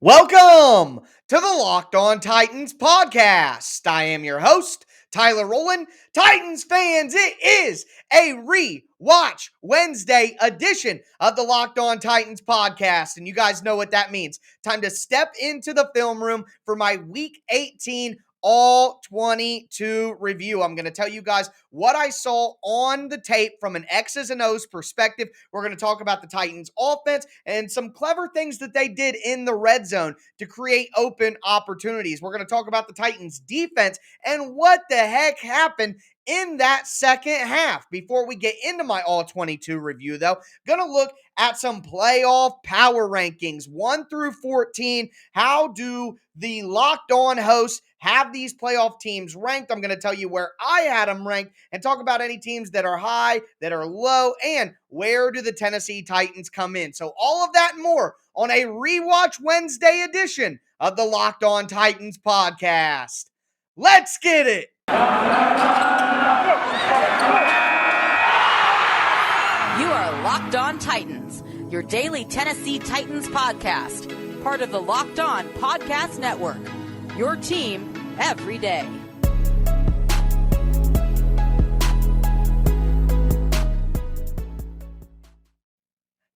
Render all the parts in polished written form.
Welcome to the Locked On Titans podcast. I am your host, Tyler Rowland. Titans fans, it is a REWATCH Wednesday edition of the Locked On Titans podcast. And you guys know what that means. Time to step into the film room for my Week 18 All-22 review. I'm going to tell you guys what I saw on the tape from an X's and O's perspective. We're going to talk about the Titans offense and some clever things that they did in the red zone to create open opportunities. We're going to talk about the Titans defense and what the heck happened in that second half. Before we get into my All-22 review, though, going to look at some playoff power rankings, 1 through 14. How do the Locked On hosts have these playoff teams ranked? I'm going to tell you where I had them ranked and talk about any teams that are high, that are low, and where do the Tennessee Titans come in. So all of that and more on a REWATCH Wednesday edition of the Locked On Titans podcast. Let's get it. You are Locked On Titans, your daily Tennessee Titans podcast, part of the Locked On Podcast Network, your team every day.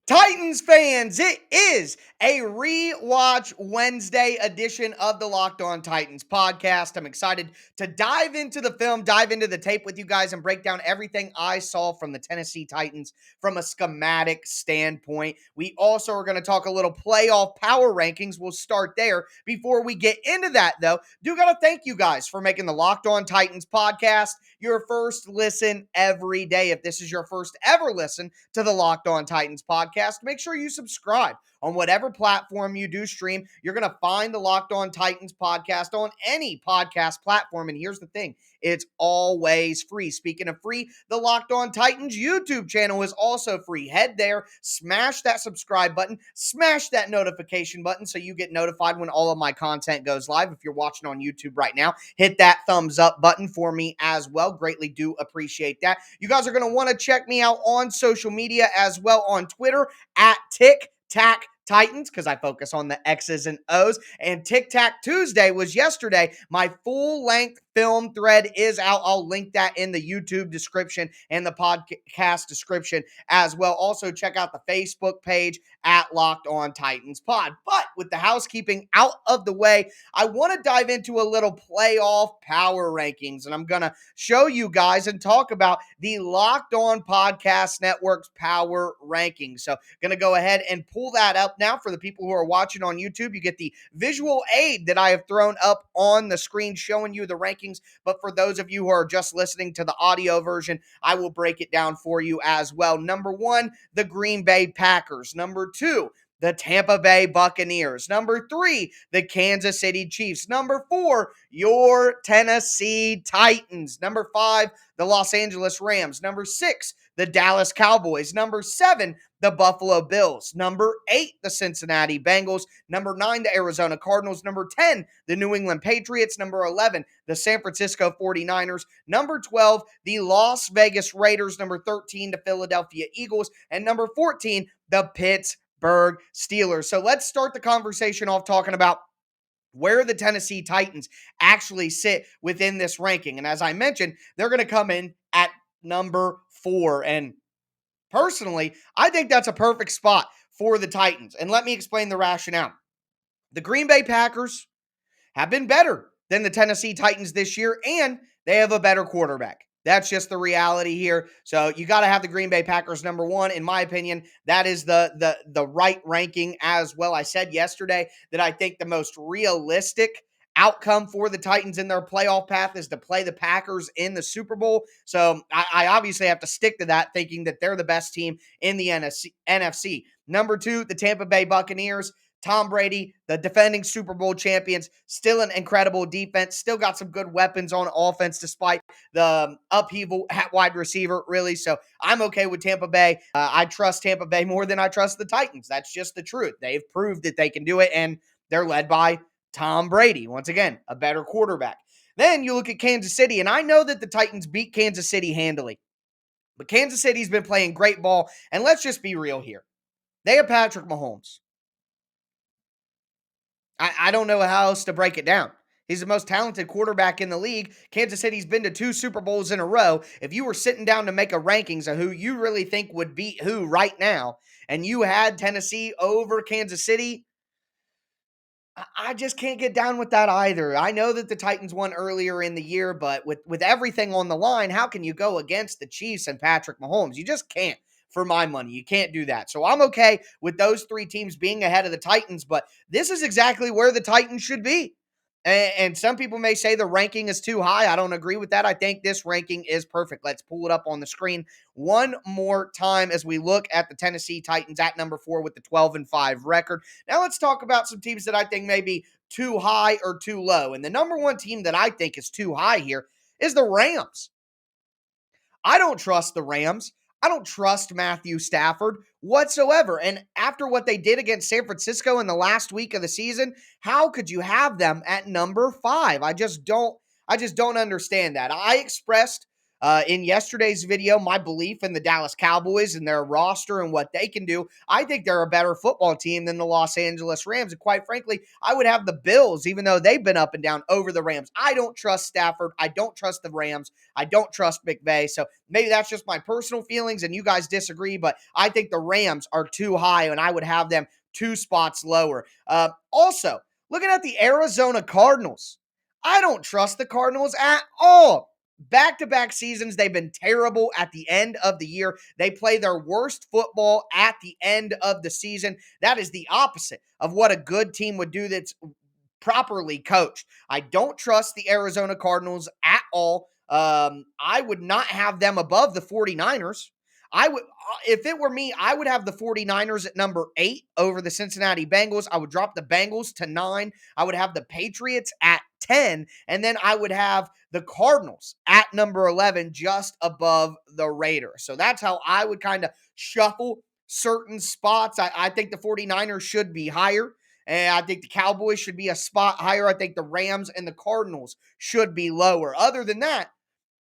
Titans fans, it is a REWATCH Wednesday edition of the Locked On Titans podcast. I'm excited to dive into the film, dive into the tape with you guys, and break down everything I saw from the Tennessee Titans from a schematic standpoint. We also are going to talk a little playoff power rankings. We'll start there. Before we get into that, though, do got to thank you guys for making the Locked On Titans podcast your first listen every day. If this is your first ever listen to the Locked On Titans podcast, make sure you subscribe on whatever platform you do stream. You're going to find the Locked On Titans podcast on any podcast platform. And here's the thing, it's always free. Speaking of free, the Locked On Titans YouTube channel is also free. Head there, smash that subscribe button, smash that notification button so you get notified when all of my content goes live. If you're watching on YouTube right now, hit that thumbs up button for me as well. Greatly do appreciate that. You guys are going to want to check me out on social media as well, on Twitter at Tic Tac Titans, because I focus on the X's and O's. And Tic Tac Tuesday was yesterday. My full-length film thread is out. I'll link that in the YouTube description and the podcast description as well. Also, check out the Facebook page at Locked On Titans Pod. But with the housekeeping out of the way, I want to dive into a little playoff power rankings, and I'm going to show you guys and talk about the Locked On Podcast Network's power rankings. So, going to go ahead and pull that up now. For the people who are watching on YouTube, you get the visual aid that I have thrown up on the screen showing you the rankings. But for those of you who are just listening to the audio version, I will break it down for you as well. Number 1, the Green Bay Packers. Number 2, the Tampa Bay Buccaneers. Number 3, the Kansas City Chiefs. Number 4, your Tennessee Titans. Number 5, the Los Angeles Rams. Number 6, the Dallas Cowboys. Number 7, the Buffalo Bills. Number 8, the Cincinnati Bengals. Number 9, the Arizona Cardinals. Number 10, the New England Patriots. Number 11, the San Francisco 49ers. Number 12, the Las Vegas Raiders. Number 13, the Philadelphia Eagles. And number 14, the Pittsburgh Steelers. So let's start the conversation off talking about where the Tennessee Titans actually sit within this ranking. And as I mentioned, they're going to come in at number 4. And personally, I think that's a perfect spot for the Titans. And let me explain the rationale. The Green Bay Packers have been better than the Tennessee Titans this year, and they have a better quarterback. That's just the reality here. So you got to have the Green Bay Packers number 1. In my opinion, that is the right ranking as well. I said yesterday that I think the most realistic outcome for the Titans in their playoff path is to play the Packers in the Super Bowl. So I obviously have to stick to that, thinking that they're the best team in the NFC. Number 2, the Tampa Bay Buccaneers. Tom Brady, the defending Super Bowl champions, still an incredible defense, still got some good weapons on offense despite the upheaval at wide receiver, really. So I'm okay with Tampa Bay. I trust Tampa Bay more than I trust the Titans. That's just the truth. They've proved that they can do it, and they're led by Tom Brady. Once again, a better quarterback. Then you look at Kansas City, and I know that the Titans beat Kansas City handily, but Kansas City's been playing great ball, and let's just be real here. They have Patrick Mahomes. I don't know how else to break it down. He's the most talented quarterback in the league. Kansas City's been to 2 Super Bowls in a row. If you were sitting down to make a rankings of who you really think would beat who right now, and you had Tennessee over Kansas City, I just can't get down with that either. I know that the Titans won earlier in the year, but with everything on the line, how can you go against the Chiefs and Patrick Mahomes? You just can't. For my money, you can't do that. So I'm okay with those 3 teams being ahead of the Titans, but this is exactly where the Titans should be. And some people may say the ranking is too high. I don't agree with that. I think this ranking is perfect. Let's pull it up on the screen one more time as we look at the Tennessee Titans at number 4 with the 12-5 record. Now let's talk about some teams that I think may be too high or too low. And the number 1 team that I think is too high here is the Rams. I don't trust the Rams. I don't trust Matthew Stafford whatsoever. And after what they did against San Francisco in the last week of the season, how could you have them at number 5? I just don't understand that. I expressed in yesterday's video my belief in the Dallas Cowboys and their roster and what they can do. I think they're a better football team than the Los Angeles Rams. And quite frankly, I would have the Bills, even though they've been up and down, over the Rams. I don't trust Stafford. I don't trust the Rams. I don't trust McVay. So maybe that's just my personal feelings and you guys disagree, but I think the Rams are too high and I would have them 2 spots lower. Also, looking at the Arizona Cardinals, I don't trust the Cardinals at all. Back-to-back seasons, they've been terrible at the end of the year. They play their worst football at the end of the season. That is the opposite of what a good team would do that's properly coached. I don't trust the Arizona Cardinals at all. I would not have them above the 49ers. If it were me, I would have the 49ers at number 8 over the Cincinnati Bengals. I would drop the Bengals to 9. I would have the Patriots at 10. And then I would have the Cardinals at number 11, just above the Raiders. So that's how I would kind of shuffle certain spots. I think the 49ers should be higher. And I think the Cowboys should be a spot higher. I think the Rams and the Cardinals should be lower. Other than that,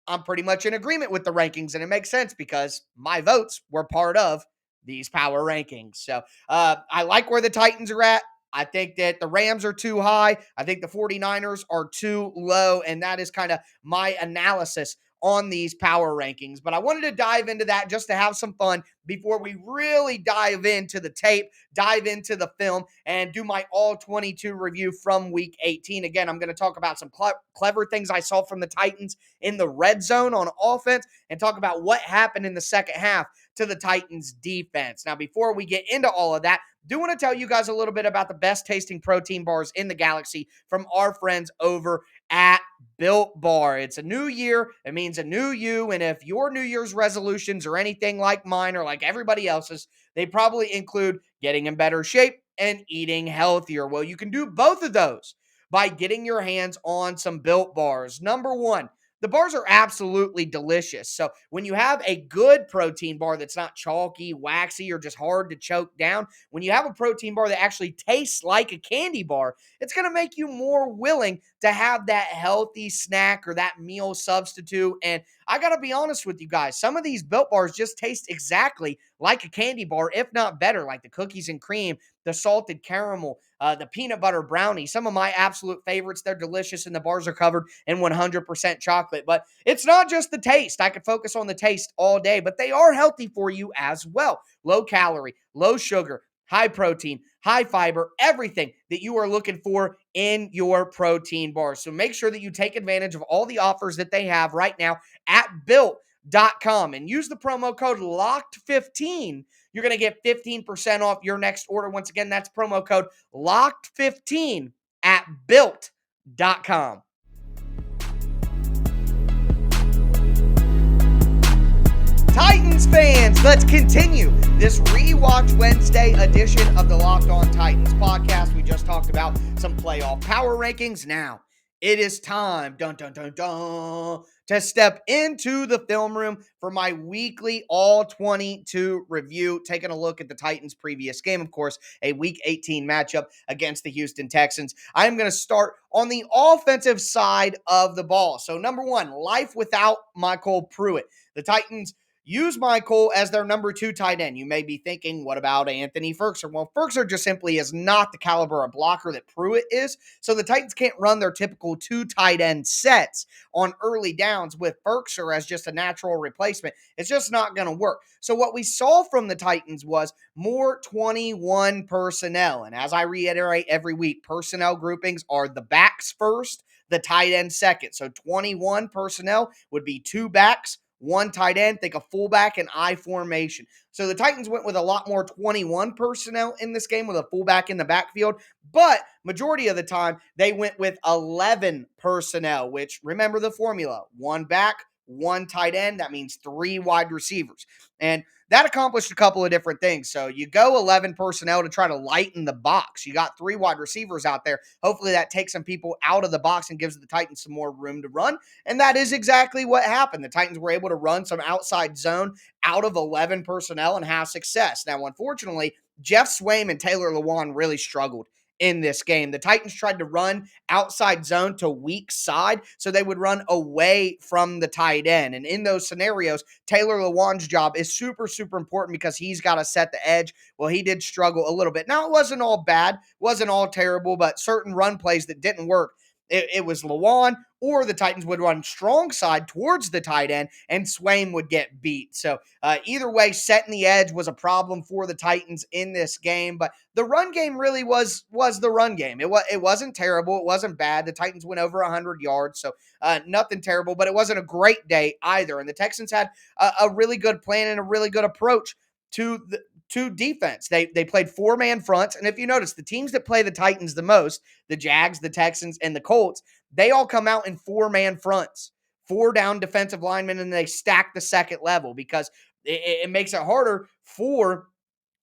I'm pretty much in agreement with the rankings, and it makes sense because my votes were part of these power rankings. So I like where the Titans are at. I think that the Rams are too high. I think the 49ers are too low, and that is kind of my analysis on these power rankings. But I wanted to dive into that just to have some fun before we really dive into the tape, dive into the film, and do my all-22 review from Week 18. Again, I'm going to talk about some clever things I saw from the Titans in the red zone on offense and talk about what happened in the second half to the Titans defense. Now, before we get into all of that, do want to tell you guys a little bit about the best tasting protein bars in the galaxy from our friends over at Built Bar. It's a new year. It means a new you. And if your New Year's resolutions are anything like mine or like everybody else's, they probably include getting in better shape and eating healthier. Well, you can do both of those by getting your hands on some Built Bars. Number 1, the bars are absolutely delicious. So when you have a good protein bar that's not chalky, waxy, or just hard to choke down, when you have a protein bar that actually tastes like a candy bar, it's going to make you more willing to have that healthy snack or that meal substitute. And I got to be honest with you guys, some of these Built Bars just taste exactly like a candy bar, if not better, like the cookies and cream, the salted caramel, the peanut butter brownie, some of my absolute favorites. They're delicious, and the bars are covered in 100% chocolate. But it's not just the taste. I could focus on the taste all day, but they are healthy for you as well. Low calorie, low sugar, high protein, high fiber, everything that you are looking for in your protein bars. So make sure that you take advantage of all the offers that they have right now at built.com and use the promo code LOCKED15. You're going to get 15% off your next order. Once again, that's promo code LOCKED15 at built.com. Titans fans, let's continue this Rewatch Wednesday edition of the Locked On Titans podcast. We just talked about some playoff power rankings. Now, it is time, to step into the film room for my weekly All-22 review, taking a look at the Titans' previous game, of course, a Week 18 matchup against the Houston Texans. I'm going to start on the offensive side of the ball. So, number 1, life without Michael Pruitt. The Titans, use Michael as their number 2 tight end. You may be thinking, what about Anthony Ferguson? Well, Ferguson just simply is not the caliber of blocker that Pruitt is, so the Titans can't run their typical 2 tight end sets on early downs with Ferguson as just a natural replacement. It's just not going to work. So what we saw from the Titans was more 21 personnel, and as I reiterate every week, personnel groupings are the backs first, the tight end second. So 21 personnel would be 2 backs, 1 tight end, think a fullback and I formation. So the Titans went with a lot more 21 personnel in this game with a fullback in the backfield, but majority of the time they went with 11 personnel, which remember the formula, 1 back, 1 tight end. That means 3 wide receivers. And that accomplished a couple of different things. So you go 11 personnel to try to lighten the box. You got 3 wide receivers out there. Hopefully that takes some people out of the box and gives the Titans some more room to run. And that is exactly what happened. The Titans were able to run some outside zone out of 11 personnel and have success. Now, unfortunately, Jeff Swaim and Taylor Lewan really struggled in this game. The Titans tried to run outside zone to weak side, so they would run away from the tight end. And in those scenarios, Taylor Lewan's job is super, super important because he's got to set the edge. Well, he did struggle a little bit. Now, it wasn't all bad, wasn't all terrible, but certain run plays that didn't work, it was Lewan, or the Titans would run strong side towards the tight end, and Swaim would get beat. So either way, setting the edge was a problem for the Titans in this game. But the run game really was the run game. It wasn't terrible. It wasn't bad. The Titans went over 100 yards, so nothing terrible. But it wasn't a great day either. And the Texans had a really good plan and a really good approach to defense. They played 4-man fronts. And if you notice, the teams that play the Titans the most, the Jags, the Texans, and the Colts, they all come out in 4-man fronts, 4 down defensive linemen, and they stack the second level because it makes it harder for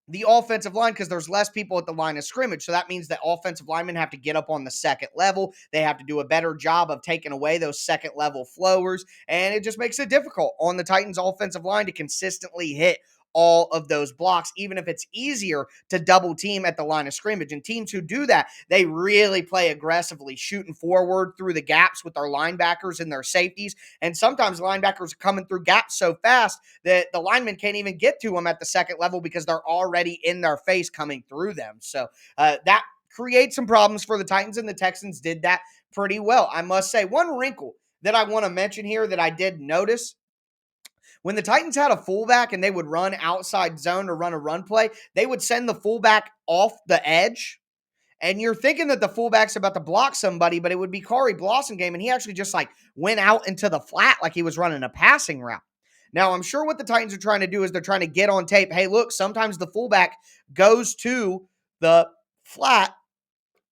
the offensive line because there's less people at the line of scrimmage. So that means that offensive linemen have to get up on the second level. They have to do a better job of taking away those second level flowers. And it just makes it difficult on the Titans offensive line to consistently hit all of those blocks, even if it's easier to double team at the line of scrimmage. And teams who do that, they really play aggressively, shooting forward through the gaps with their linebackers and their safeties. And sometimes linebackers are coming through gaps so fast that the linemen can't even get to them at the second level because they're already in their face coming through them. So that creates some problems for the Titans, and the Texans did that pretty well. I must say, one wrinkle that I want to mention here that I did notice, when the Titans had a fullback and they would run outside zone or run a run play, they would send the fullback off the edge. And you're thinking that the fullback's about to block somebody, but it would be Corey Blossomgame, and he actually just went out into the flat like he was running a passing route. Now, I'm sure what the Titans are trying to do is they're trying to get on tape. Hey, look, sometimes the fullback goes to the flat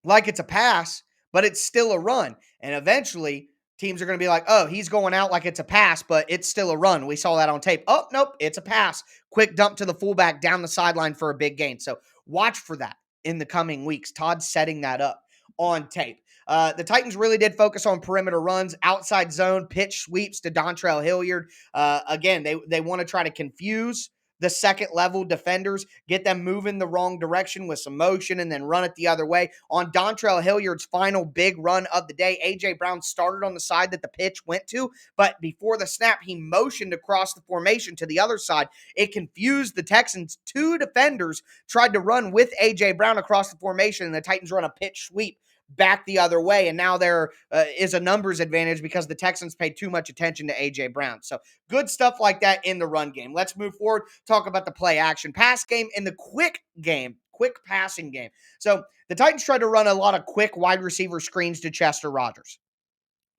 like it's a pass, but it's still a run. And eventually, teams are going to be like, oh, he's going out like it's a pass, but it's still a run. We saw that on tape. Oh, nope, it's a pass. Quick dump to the fullback down the sideline for a big gain. So watch for that in the coming weeks. Todd's setting that up on tape. The Titans really did focus on perimeter runs, outside zone, pitch sweeps to Dontrell Hilliard. Again, they want to try to confuse the second level defenders, get them moving the wrong direction with some motion and then run it the other way. On Dontrell Hilliard's final big run of the day, A.J. Brown started on the side that the pitch went to, but before the snap, he motioned across the formation to the other side. It confused the Texans. 2 defenders tried to run with A.J. Brown across the formation, and the Titans run a pitch sweep back the other way, and now there is a numbers advantage because the Texans paid too much attention to A.J. Brown. So good stuff like that in the run game. Let's move forward, talk about the play action pass game and the quick game, quick passing game. So the Titans tried to run a lot of quick wide receiver screens to Chester Rogers.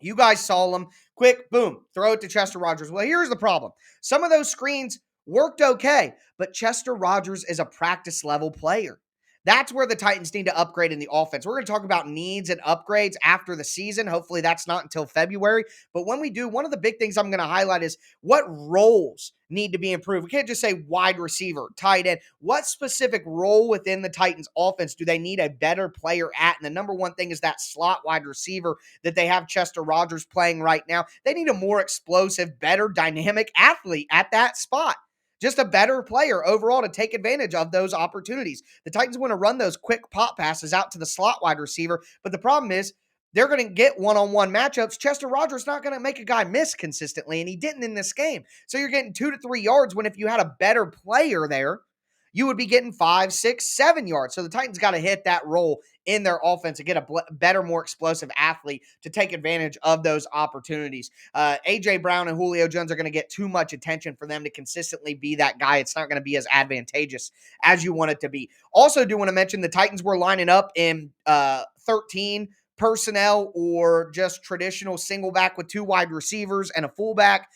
You guys saw them. Quick, boom, throw it to Chester Rogers. Well, here's the problem. Some of those screens worked okay, but Chester Rogers is a practice level player. That's where the Titans need to upgrade in the offense. We're going to talk about needs and upgrades after the season. Hopefully that's not until February. But when we do, one of the big things I'm going to highlight is what roles need to be improved. We can't just say wide receiver, tight end. What specific role within the Titans offense do they need a better player at? And the number one thing is that slot wide receiver that they have Chester Rogers playing right now. They need a more explosive, better dynamic athlete at that spot. Just a better player overall to take advantage of those opportunities. The Titans want to run those quick pop passes out to the slot wide receiver, but the problem is they're going to get one-on-one matchups. Chester Rogers not going to make a guy miss consistently, and he didn't in this game. So you're getting 2 to 3 yards when if you had a better player there, you would be getting 5, 6, 7 yards. So the Titans got to hit that role in their offense and get a better, more explosive athlete to take advantage of those opportunities. A.J. Brown and Julio Jones are going to get too much attention for them to consistently be that guy. It's not going to be as advantageous as you want it to be. Also do want to mention the Titans were lining up in 13 personnel or just traditional single back with 2 wide receivers and a fullback.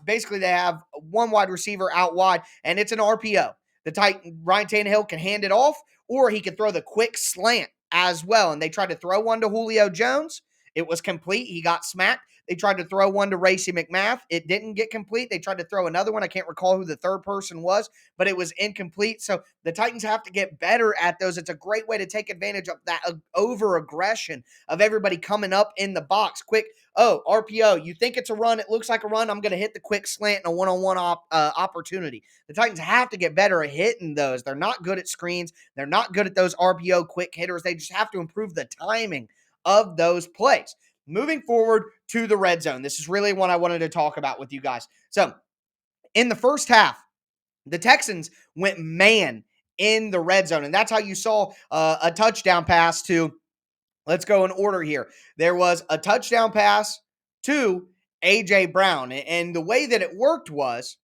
Basically, they have 1 wide receiver out wide, and it's an RPO. The Titan, Ryan Tannehill can hand it off, or he can throw the quick slant as well. And they tried to throw one to Julio Jones. It was complete. He got smacked. They tried to throw one to Racey McMath. It didn't get complete. They tried to throw another one. I can't recall who the third person was, but it was incomplete. So the Titans have to get better at those. It's a great way to take advantage of that over-aggression of everybody coming up in the box. Quick, RPO. You think it's a run. It looks like a run. I'm going to hit the quick slant and a one-on-one opportunity. The Titans have to get better at hitting those. They're not good at screens. They're not good at those RPO quick hitters. They just have to improve the timing of those plays. Moving forward to the red zone. This is really what I wanted to talk about with you guys. So in the first half, the Texans went man in the red zone, and that's how you saw a touchdown pass to, let's go in order here. There was a touchdown pass to A.J. Brown, and the way that it worked was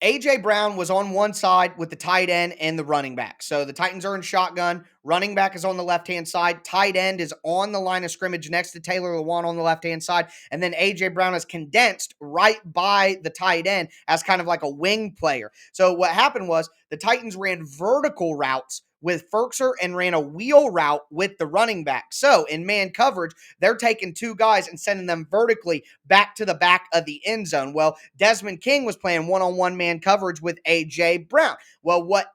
A.J. Brown was on one side with the tight end and the running back. So the Titans are in shotgun. Running back is on the left-hand side. Tight end is on the line of scrimmage next to Taylor Lewan on the left-hand side. And then A.J. Brown is condensed right by the tight end as kind of like a wing player. So what happened was the Titans ran vertical routes with Ferkser and ran a wheel route with the running back. So in man coverage, they're taking 2 guys and sending them vertically back to the back of the end zone. Well, Desmond King was playing one-on-one man coverage with A.J. Brown. Well, what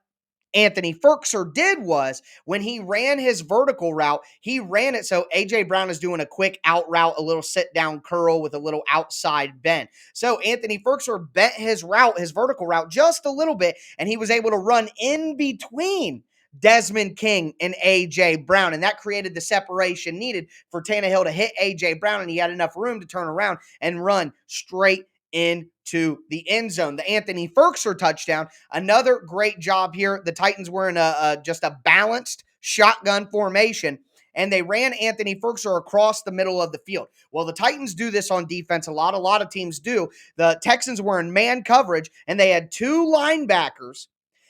Anthony Ferkser did was when he ran his vertical route, he ran it so A.J. Brown is doing a quick out route, a little sit-down curl with a little outside bend. So Anthony Ferkser bent his route, his vertical route, just a little bit, and he was able to run in between Desmond King and A.J. Brown, and that created the separation needed for Tannehill to hit A.J. Brown, and he had enough room to turn around and run straight into the end zone. The Anthony Ferkser touchdown, another great job here. The Titans were in just a balanced shotgun formation, and they ran Anthony Ferkser across the middle of the field. Well, the Titans do this on defense a lot. A lot of teams do. The Texans were in man coverage, and they had 2 linebackers.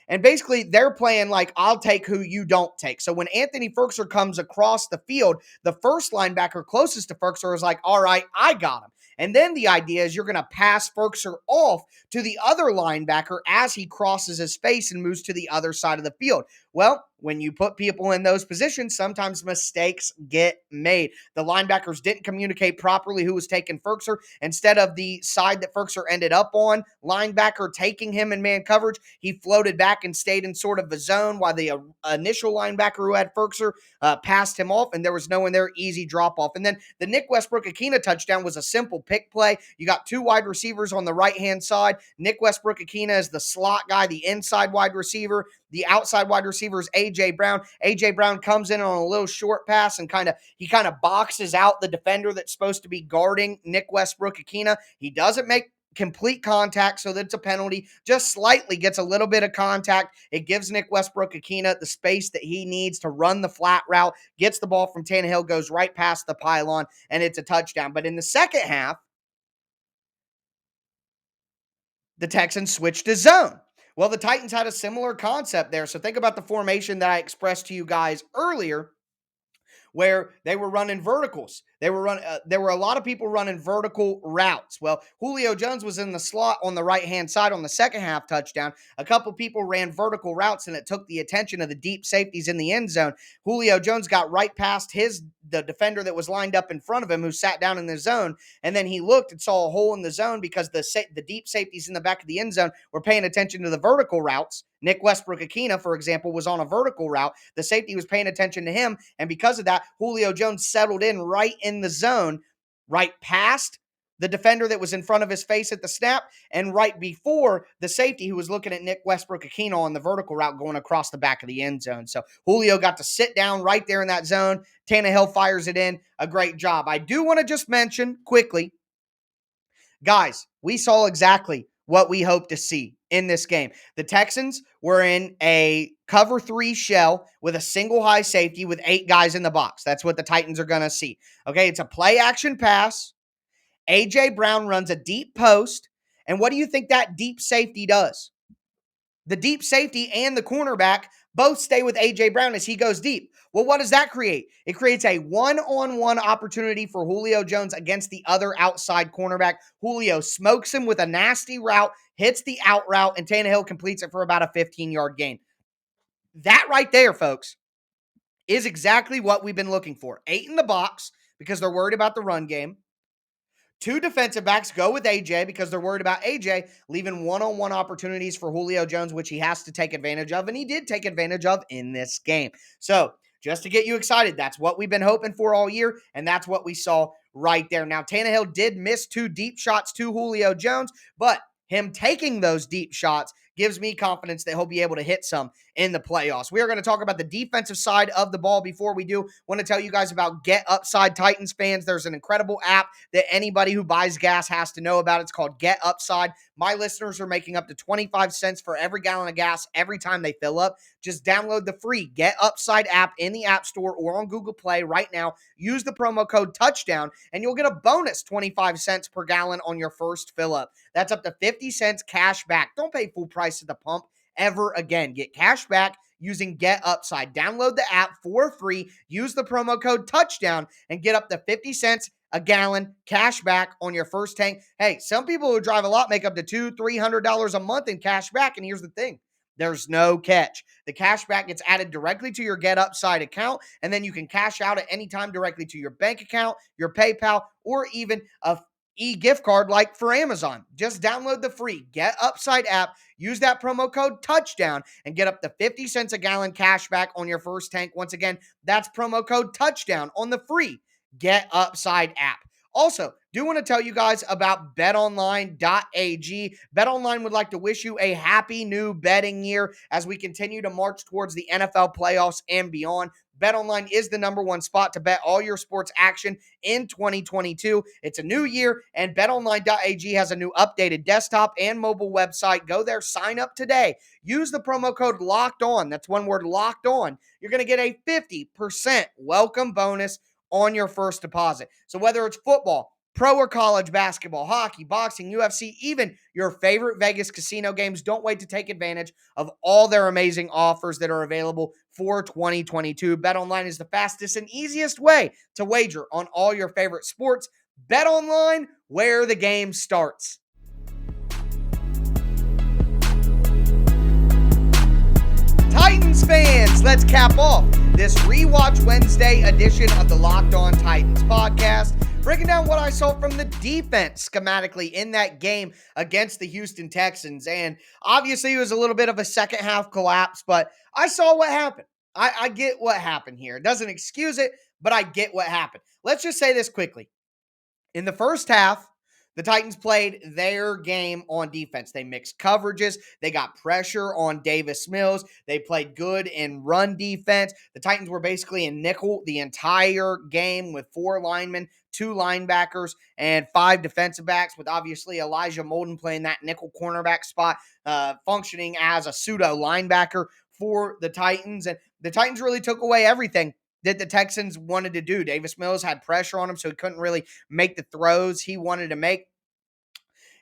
And basically, they're playing like, I'll take who you don't take. So when Anthony Ferkser comes across the field, the first linebacker closest to Ferkser is like, all right, I got him. And then the idea is you're going to pass Ferkser off to the other linebacker as he crosses his face and moves to the other side of the field. Well, when you put people in those positions, sometimes mistakes get made. The linebackers didn't communicate properly who was taking Ferkser. Instead of the side that Ferkser ended up on, linebacker taking him in man coverage, he floated back and stayed in sort of a zone while the initial linebacker who had Ferkser passed him off, and there was no one there, easy drop-off. And then the Nick Westbrook-Akina touchdown was a simple pick play. You got 2 wide receivers on the right-hand side. Nick Westbrook-Akina is the slot guy, the inside wide receiver. The outside wide receiver is A.J. Brown. A.J. Brown comes in on a little short pass and he kind of boxes out the defender that's supposed to be guarding Nick Westbrook-Akina. He doesn't make complete contact, so that's a penalty. Just slightly gets a little bit of contact. It gives Nick Westbrook-Akina the space that he needs to run the flat route, gets the ball from Tannehill, goes right past the pylon, and it's a touchdown. But in the second half, the Texans switched to zone. Well, the Titans had a similar concept there. So think about the formation that I expressed to you guys earlier, where they were running verticals. There were a lot of people running vertical routes. Well, Julio Jones was in the slot on the right-hand side on the second half touchdown. A couple people ran vertical routes, and it took the attention of the deep safeties in the end zone. Julio Jones got right past the defender that was lined up in front of him who sat down in the zone, and then he looked and saw a hole in the zone because the deep safeties in the back of the end zone were paying attention to the vertical routes. Nick Westbrook-Akina, for example, was on a vertical route. The safety was paying attention to him, and because of that, Julio Jones settled in right in the zone, right past the defender that was in front of his face at the snap, and right before the safety who was looking at Nick Westbrook-Aquino on the vertical route going across the back of the end zone. So Julio got to sit down right there in that zone. Tannehill fires it in. A great job. I do want to just mention quickly, guys, we saw exactly what we hope to see in this game. The Texans were in a cover 3 shell with a single high safety with 8 guys in the box. That's what the Titans are going to see. Okay, it's a play action pass. A.J. Brown runs a deep post. And what do you think that deep safety does? The deep safety and the cornerback both stay with A.J. Brown as he goes deep. Well, what does that create? It creates a one-on-one opportunity for Julio Jones against the other outside cornerback. Julio smokes him with a nasty route, hits the out route, and Tannehill completes it for about a 15-yard gain. That right there, folks, is exactly what we've been looking for. 8 in the box because they're worried about the run game. 2 defensive backs go with AJ because they're worried about AJ leaving one-on-one opportunities for Julio Jones, which he has to take advantage of, and he did take advantage of in this game. So just to get you excited, that's what we've been hoping for all year, and that's what we saw right there. Now, Tannehill did miss 2 deep shots to Julio Jones, but him taking those deep shots gives me confidence that he'll be able to hit some in the playoffs. We are going to talk about the defensive side of the ball. Before we do, want to tell you guys about GetUpside. Titans fans, there's an incredible app that anybody who buys gas has to know about. It's called GetUpside. My listeners are making up to 25 cents for every gallon of gas every time they fill up. Just download the free GetUpside app in the App Store or on Google Play right now. Use the promo code TOUCHDOWN, and you'll get a bonus 25 cents per gallon on your first fill up. That's up to 50 cents cash back. Don't pay full price at the pump ever again. Get cash back using GetUpside. Download the app for free. Use the promo code TOUCHDOWN and get up to 50 cents a gallon cash back on your first tank. Hey, some people who drive a lot make up to $200-$300 a month in cash back. And here's the thing. There's no catch. The cash back gets added directly to your GetUpside account, and then you can cash out at any time directly to your bank account, your PayPal, or even a e-gift card like for Amazon. Just download the free GetUpside app, use that promo code TOUCHDOWN, and get up to 50 cents a gallon cash back on your first tank. Once again, that's promo code TOUCHDOWN on the free GetUpside app. Also, do want to tell you guys about betonline.ag. BetOnline would like to wish you a happy new betting year as we continue to march towards the NFL playoffs and beyond. BetOnline is the number one spot to bet all your sports action in 2022. It's a new year, and betonline.ag has a new updated desktop and mobile website. Go there, sign up today. Use the promo code LOCKED ON. That's one word, LOCKED ON. You're going to get a 50% welcome bonus on your first deposit. So whether it's football, pro or college basketball, hockey, boxing, UFC, even your favorite Vegas casino games, don't wait to take advantage of all their amazing offers that are available for 2022. BetOnline is the fastest and easiest way to wager on all your favorite sports. BetOnline, where the game starts. Titans fans, let's cap off this Rewatch Wednesday edition of the Locked On Titans podcast, breaking down what I saw from the defense schematically in that game against the Houston Texans. And obviously it was a little bit of a second half collapse, but I saw what happened. I get what happened here. It doesn't excuse it, but I get what happened. Let's just say this quickly. In the first half, the Titans played their game on defense. They mixed coverages. They got pressure on Davis Mills. They played good in run defense. The Titans were basically in nickel the entire game with 4 linemen, 2 linebackers, and 5 defensive backs, with obviously Elijah Molden playing that nickel cornerback spot, functioning as a pseudo linebacker for the Titans. And the Titans really took away everything that the Texans wanted to do. Davis Mills had pressure on him, so he couldn't really make the throws he wanted to make.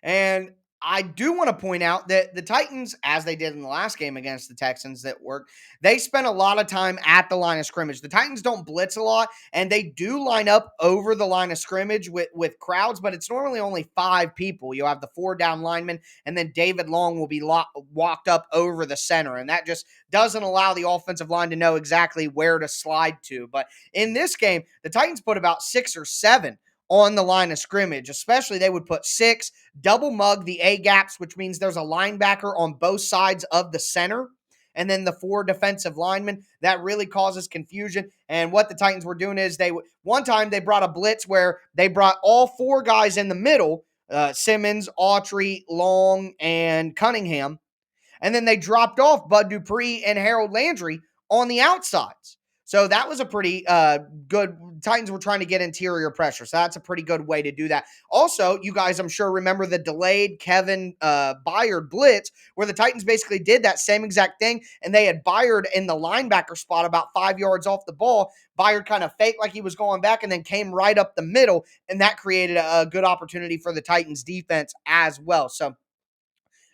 And I do want to point out that the Titans, as they did in the last game against the Texans that worked, they spent a lot of time at the line of scrimmage. The Titans don't blitz a lot, and they do line up over the line of scrimmage with crowds, but it's normally only 5 people. You'll have the 4 down linemen, and then David Long will be walked up over the center, and that just doesn't allow the offensive line to know exactly where to slide to. But in this game, the Titans put about 6 or 7 on the line of scrimmage. Especially they would put 6, double mug the A gaps, which means there's a linebacker on both sides of the center. and then the 4 defensive linemen. That really causes confusion. And what the Titans were doing is one time they brought a blitz where they brought all 4 guys in the middle, Simmons, Autry, Long, and Cunningham. And then they dropped off Bud Dupree and Harold Landry on the outsides. So that was a pretty good. Titans were trying to get interior pressure. So that's a pretty good way to do that. Also, you guys, I'm sure, remember the delayed Kevin Byard blitz, where the Titans basically did that same exact thing. And they had Byard in the linebacker spot about 5 yards off the ball. Byard kind of faked like he was going back and then came right up the middle. And that created a good opportunity for the Titans defense as well. So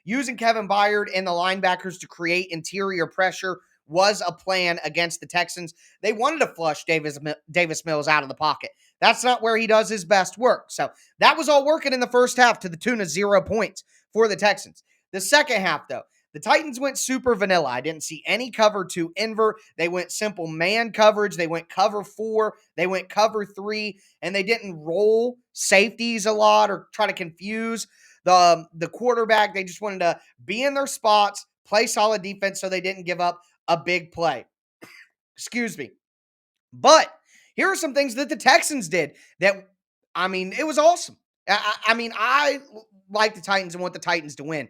using Kevin Byard and the linebackers to create interior pressure was a plan against the Texans. They wanted to flush Davis Mills out of the pocket. That's not where he does his best work. So that was all working in the first half to the tune of 0 points for the Texans. The second half, though, the Titans went super vanilla. I didn't see any cover 2 invert. They went simple man coverage. They went cover 4. They went cover 3. And they didn't roll safeties a lot or try to confuse the quarterback. They just wanted to be in their spots, play solid defense so they didn't give up a big play. Excuse me. But here are some things that the Texans did that, it was awesome. I like the Titans and want the Titans to win,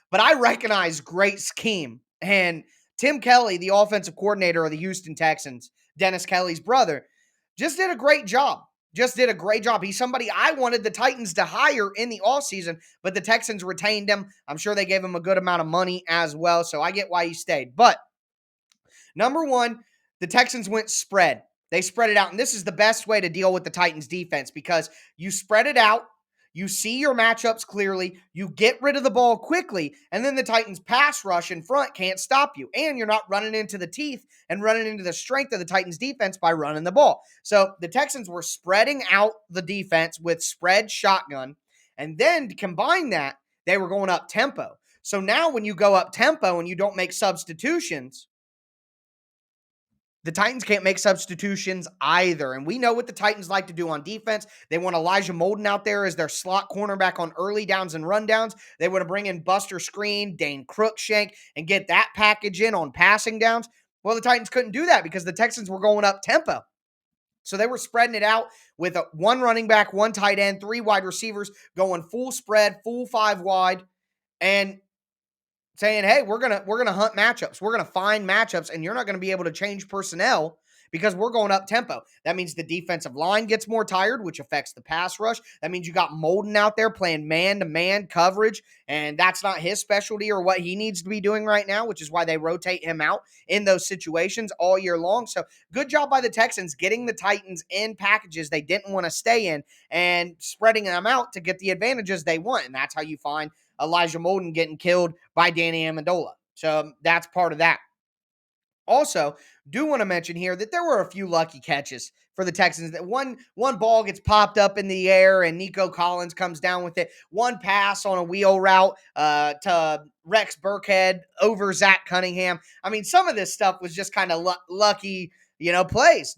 but I recognize great scheme. And Tim Kelly, the offensive coordinator of the Houston Texans, Dennis Kelly's brother, just did a great job. He's somebody I wanted the Titans to hire in the offseason, but the Texans retained him. I'm sure they gave him a good amount of money as well, so I get why he stayed. But number one, the Texans went spread. They spread it out, and this is the best way to deal with the Titans defense because you spread it out, you see your matchups clearly, you get rid of the ball quickly, and then the Titans pass rush in front can't stop you. And you're not running into the teeth and running into the strength of the Titans defense by running the ball. So the Texans were spreading out the defense with spread shotgun, and then to combine that, they were going up tempo. So now when you go up tempo and you don't make substitutions, the Titans can't make substitutions either. And we know what the Titans like to do on defense. They want Elijah Molden out there as their slot cornerback on early downs and rundowns. They want to bring in Buster Screen, Dane Cruikshank, and get that package in on passing downs. Well, the Titans couldn't do that because the Texans were going up tempo. So they were spreading it out with 1 running back, 1 tight end, 3 wide receivers, going full spread, full 5 wide, and saying, hey, we're gonna hunt matchups. We're gonna find matchups, and you're not gonna be able to change personnel because we're going up tempo. That means the defensive line gets more tired, which affects the pass rush. That means you got Molden out there playing man-to-man coverage, and that's not his specialty or what he needs to be doing right now, which is why they rotate him out in those situations all year long. So good job by the Texans getting the Titans in packages they didn't want to stay in and spreading them out to get the advantages they want, and that's how you find Elijah Molden getting killed by Danny Amendola. So that's part of that. Also, do want to mention here that there were a few lucky catches for the Texans. That one ball gets popped up in the air and Nico Collins comes down with it. One pass on a wheel route to Rex Burkhead over Zach Cunningham. Some of this stuff was just kind of lucky, plays.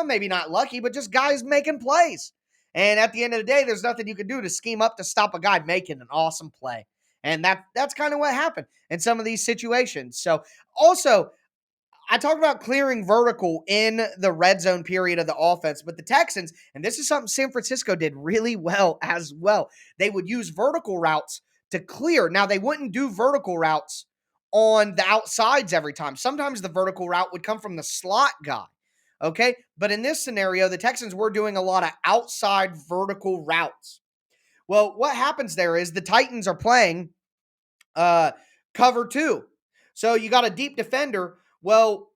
Maybe not lucky, but just guys making plays. And at the end of the day, there's nothing you can do to scheme up to stop a guy making an awesome play. And that's kind of what happened in some of these situations. So also, I talked about clearing vertical in the red zone period of the offense, but the Texans, and this is something San Francisco did really well as well, they would use vertical routes to clear. Now, they wouldn't do vertical routes on the outsides every time. Sometimes the vertical route would come from the slot guy. Okay, but in this scenario, the Texans were doing a lot of outside vertical routes. Well, what happens there is the Titans are playing cover 2. So you got a deep defender. Well,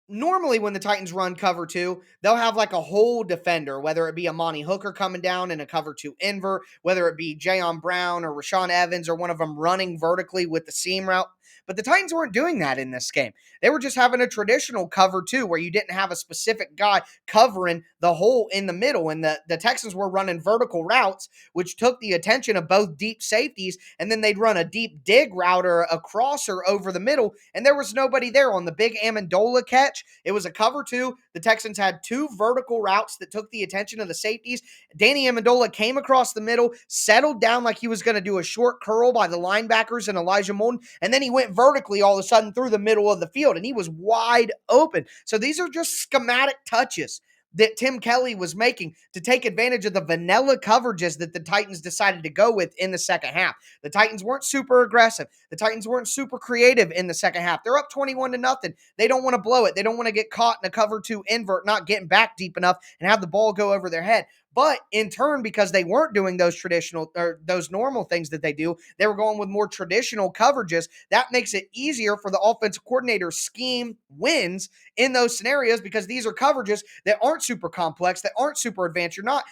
normally when the Titans run cover 2, they'll have like a whole defender, whether it be Amani Hooker coming down in a cover 2 invert, whether it be Jayon Brown or Rashaan Evans or one of them running vertically with the seam route. But the Titans weren't doing that in this game. They were just having a traditional cover 2 where you didn't have a specific guy covering the hole in the middle. And the Texans were running vertical routes, which took the attention of both deep safeties. And then they'd run a deep dig route or a crosser over the middle. And there was nobody there on the big Amendola catch. It was a cover 2. The Texans had 2 vertical routes that took the attention of the safeties. Danny Amendola came across the middle, settled down like he was going to do a short curl by the linebackers and Elijah Molden. And then he went went vertically all of a sudden through the middle of the field, and he was wide open. So these are just schematic touches that Tim Kelly was making to take advantage of the vanilla coverages that the Titans decided to go with in the second half. The Titans weren't super aggressive. The Titans weren't super creative in the second half. They're up 21-0. They don't want to blow it. They don't want to get caught in a cover two invert, not getting back deep enough and have the ball go over their head. But in turn, because they weren't doing those traditional or those normal things that they do, they were going with more traditional coverages. That makes it easier for the offensive coordinator's scheme wins in those scenarios because these are coverages that aren't super complex, that aren't super advanced. You're not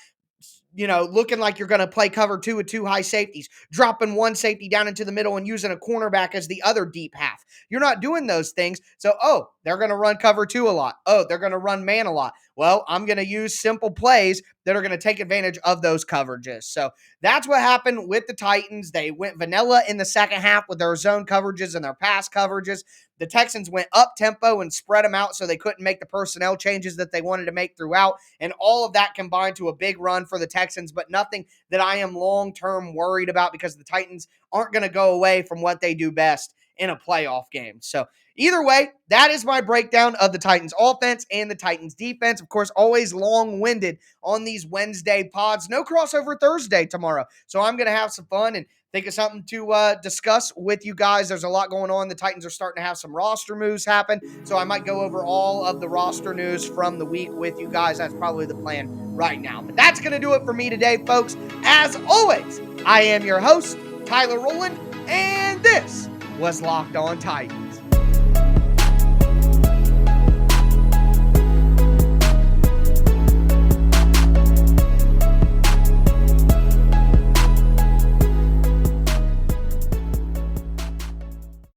looking like you're going to play cover two with two high safeties, dropping one safety down into the middle and using a cornerback as the other deep half. You're not doing those things. So, they're going to run cover two a lot. They're going to run man a lot. Well, I'm going to use simple plays that are going to take advantage of those coverages. So that's what happened with the Titans. They went vanilla in the second half with their zone coverages and their pass coverages. The Texans went up tempo and spread them out so they couldn't make the personnel changes that they wanted to make throughout. And all of that combined to a big run for the Texans, but nothing that I am long-term worried about because the Titans aren't going to go away from what they do best in a playoff game. So either way, that is my breakdown of the Titans offense and the Titans defense. Of course, always long-winded on these Wednesday pods. No crossover Thursday tomorrow. So I'm going to have some fun and think of something to discuss with you guys. There's a lot going on. The Titans are starting to have some roster moves happen. So I might go over all of the roster news from the week with you guys. That's probably the plan right now. But that's going to do it for me today, folks. As always, I am your host, Tyler Rowland, and this was Locked On Titans.